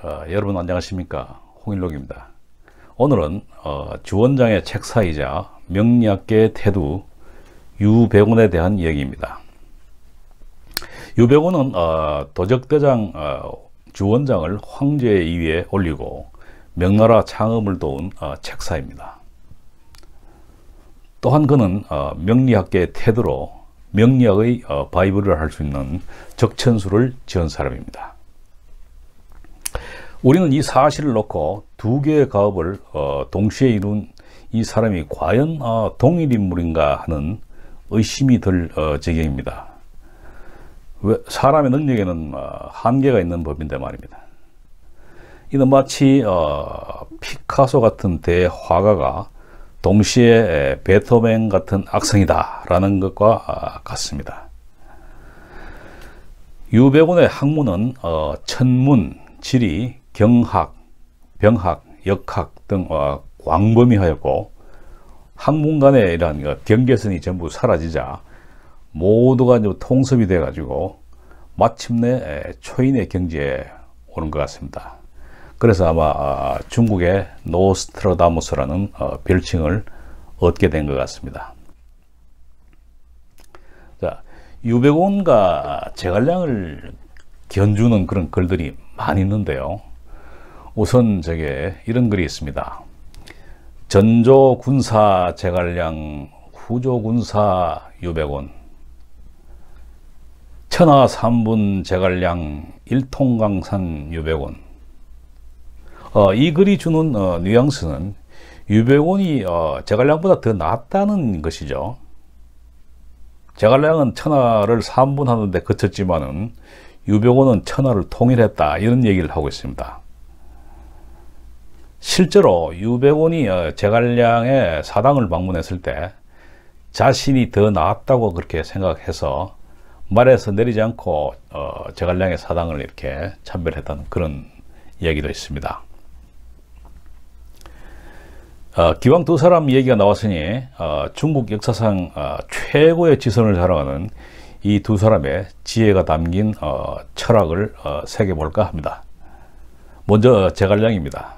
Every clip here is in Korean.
여러분 안녕하십니까, 홍일록입니다. 오늘은 주원장의 책사이자 명리학계의 태두 유백운에 대한 이야기입니다. 유백운은 도적대장 주원장을 황제의 위에 올리고 명나라 창업을 도운 책사입니다. 또한 그는 명리학계의 태두로 명리학의 바이블을 할 수 있는 적천수를 지은 사람입니다. 우리는 이 사실을 놓고 두 개의 가업을 동시에 이룬 이 사람이 과연 동일인물인가 하는 의심이 들 지경입니다. 사람의 능력에는 한계가 있는 법인데 말입니다. 이는 마치 피카소 같은 대화가가 동시에 베토벤 같은 악성이다 라는 것과 같습니다. 유백운의 학문은 천문, 지리, 경학, 병학, 역학 등 광범위하였고 학문 간의 이러한 경계선이 전부 사라지자 모두가 통섭이 돼 가지고 마침내 초인의 경지에 오는 것 같습니다. 그래서 아마 중국의 노스트라다무스라는 별칭을 얻게 된 것 같습니다. 자, 유백운과 제갈량을 견주는 그런 글들이 많이 있는데요. 우선 이런 글이 있습니다. 전조 군사 제갈량, 후조 군사 유백운, 천하 삼분 제갈량, 일통강산 유백운. 이 글이 주는 뉘앙스는 유백운이 제갈량보다 더 낫다는 것이죠. 제갈량은 천하를 삼분하는데 그쳤지만은 유백운은 천하를 통일했다, 이런 얘기를 하고 있습니다. 실제로 유백운이 제갈량의 사당을 방문했을 때 자신이 더 나았다고 그렇게 생각해서 말에서 내리지 않고 제갈량의 사당을 이렇게 참배했다는 그런 이야기도 있습니다. 기왕 두 사람 얘기가 나왔으니 중국 역사상 최고의 지선을 자랑하는 이 두 사람의 지혜가 담긴 철학을 새겨볼까 합니다. 먼저 제갈량입니다.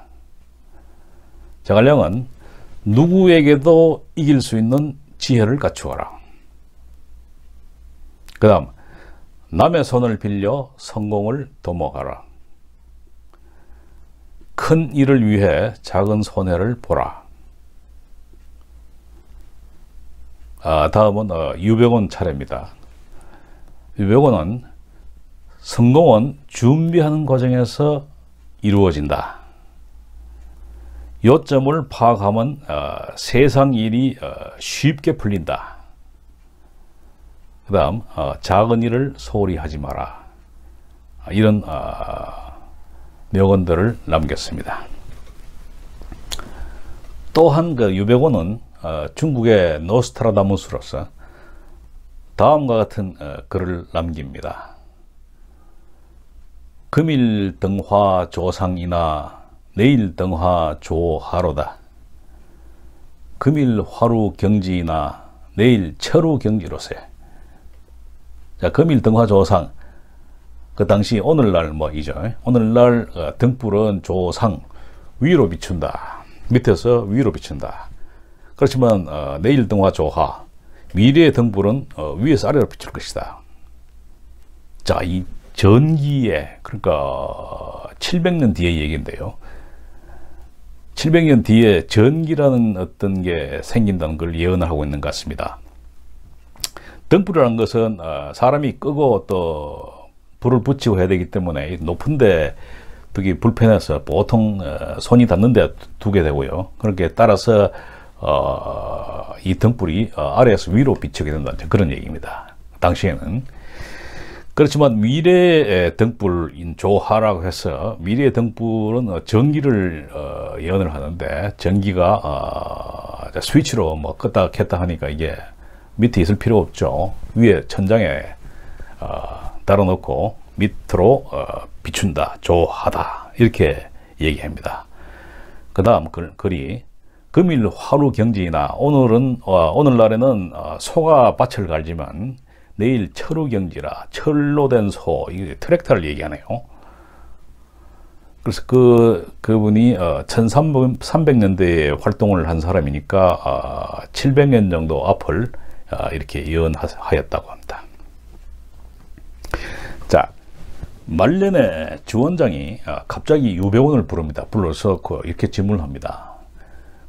제갈량은 누구에게도 이길 수 있는 지혜를 갖추어라. 그 다음, 남의 손을 빌려 성공을 도모하라. 큰 일을 위해 작은 손해를 보라. 다음은 유백운 차례입니다. 유백운은 성공은 준비하는 과정에서 이루어진다. 요점을 파악하면 세상 일이 쉽게 풀린다. 그 다음, 작은 일을 소홀히 하지 마라. 이런 명언들을 남겼습니다. 또한 유백운은 중국의 노스트라다무스로서 다음과 같은 글을 남깁니다. 금일 등화 조상이나 내일 등화 조하로다. 금일 화루 경지이나 내일 철우 경지로세. 자, 금일 등화 조상, 그 당시 오늘날 이죠. 오늘날 등불은 조상, 위로 비춘다. 밑에서 위로 비춘다. 그렇지만 내일 등화 조하, 미래의 등불은 위에서 아래로 비출 것이다. 자, 이 전기에, 그러니까 700년 뒤의 얘기인데요. 700년 뒤에 전기라는 어떤 게 생긴다는 걸 예언을 하고 있는 것 같습니다. 등불이라는 것은 사람이 끄고 또 불을 붙이고 해야 되기 때문에 높은데 두기 불편해서 보통 손이 닿는 데 두게 되고요. 그렇게 따라서 이 등불이 아래에서 위로 비추게 된다는 그런 얘기입니다. 당시에는. 그렇지만 미래의 등불인 조하라고 해서 미래의 등불은 전기를 예언을 하는데 전기가 스위치로 껐다 켰다 하니까 이게 밑에 있을 필요 없죠. 위에 천장에 달아놓고 밑으로 비춘다, 조하다, 이렇게 얘기합니다. 그 다음 글이 금일 화루 경지이나 오늘날에는 소가 밭을 갈지만 내일 철우 경지라 철로 된 소, 이게 트랙터를 얘기하네요. 그래서 그분이 1300년대에 활동을 한 사람이니까 700년 정도 앞을 이렇게 예언하였다고 합니다. 자, 말년에 주원장이 갑자기 유배원을 부릅니다. 불러서 이렇게 질문을 합니다.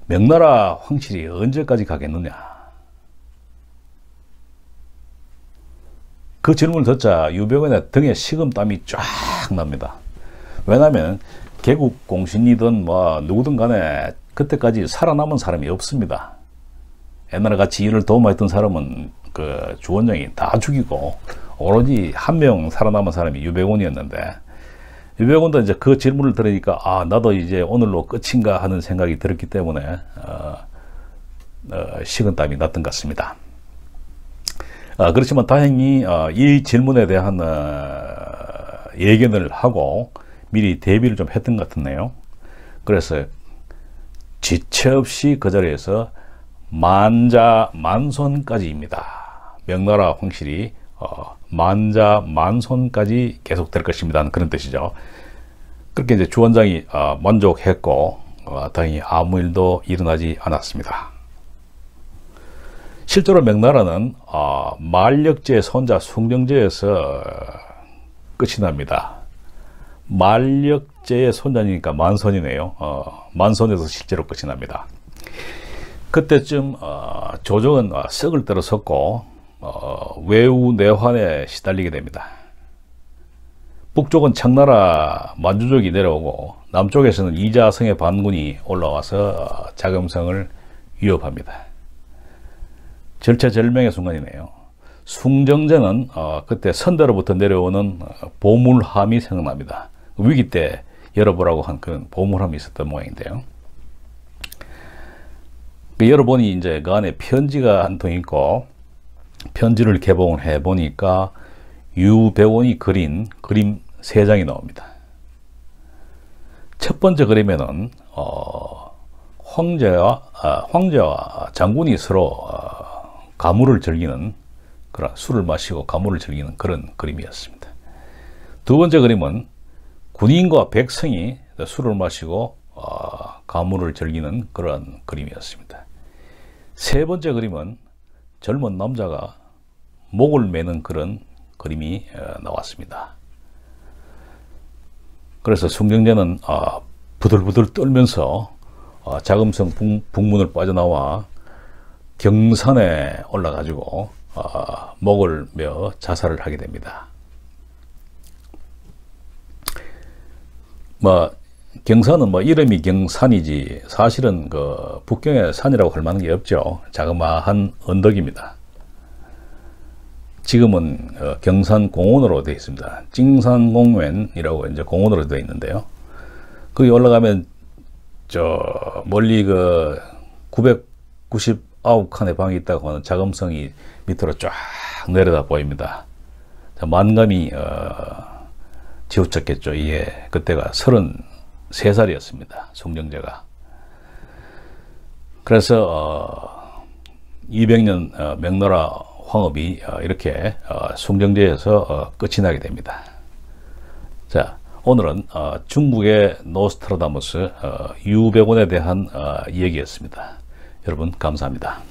명나라 황실이 언제까지 가겠느냐? 그 질문을 듣자 유배원의 등에 식은땀이 쫙 납니다. 왜냐하면 개국 공신이든 뭐 누구든 간에 그때까지 살아남은 사람이 없습니다. 옛날에 같이 일을 도움했던 사람은 그 주원장이 다 죽이고 오로지 한 명 살아남은 사람이 유배원이었는데, 유배원도 이제 그 질문을 들으니까 나도 이제 오늘로 끝인가 하는 생각이 들었기 때문에 식은땀이 났던 것 같습니다. 그렇지만 다행히 이 질문에 대한 예견을 하고 미리 대비를 좀 했던 것 같네요. 그래서 지체 없이 그 자리에서 만자만손까지입니다. 명나라 황실이 만자만손까지 계속될 것입니다. 그런 뜻이죠. 그렇게 이제 주원장이 만족했고 다행히 아무 일도 일어나지 않았습니다. 실제로 명나라는 만력제의 손자 숭정제에서 끝이 납니다. 만력제의 손자니까 만손이네요. 만손에서 실제로 끝이 납니다. 그때쯤 조정은 썩을 들어섰고 외우내환에 시달리게 됩니다. 북쪽은 청나라 만주족이 내려오고 남쪽에서는 이자성의 반군이 올라와서 자금성을 위협합니다. 절체절명의 순간이네요. 숭정제는 그때 선대로부터 내려오는 보물함이 생각납니다. 위기 때 열어보라고 한 그런 보물함이 있었던 모양인데요. 열어보니 이제 그 안에 편지가 한 통 있고, 편지를 개봉을 해 보니까 유배원이 그린 그림 3장이 나옵니다. 첫 번째 그림에는 황제와 장군이 서로 가물을 즐기는, 그런 술을 마시고 가물을 즐기는 그런 그림이었습니다. 두 번째 그림은 군인과 백성이 술을 마시고 가물을 즐기는 그런 그림이었습니다. 세 번째 그림은 젊은 남자가 목을 매는 그런 그림이 나왔습니다. 그래서 숭정제는 부들부들 떨면서 자금성 북문을 빠져나와 경산에 올라가지고 목을 메어 자살을 하게 됩니다. 경산은 이름이 경산이지 사실은 그 북경의 산이라고 할 만한 게 없죠. 자그마한 언덕입니다. 지금은 경산공원으로 되어 있습니다. 찡산공원이라고 이제 공원으로 되어 있는데요. 거기 올라가면 저 멀리 그 999칸의 방이 있다고 하는 자금성이 밑으로 쫙 내려다 보입니다. 만감이 치우쳤겠죠. 이게 그때가 33살이었습니다. 숭정제가. 그래서 200년 명나라 황업이 이렇게 숭정제에서 끝이 나게 됩니다. 자, 오늘은 중국의 노스트라다무스 유배원에 대한 이야기였습니다. 여러분 감사합니다.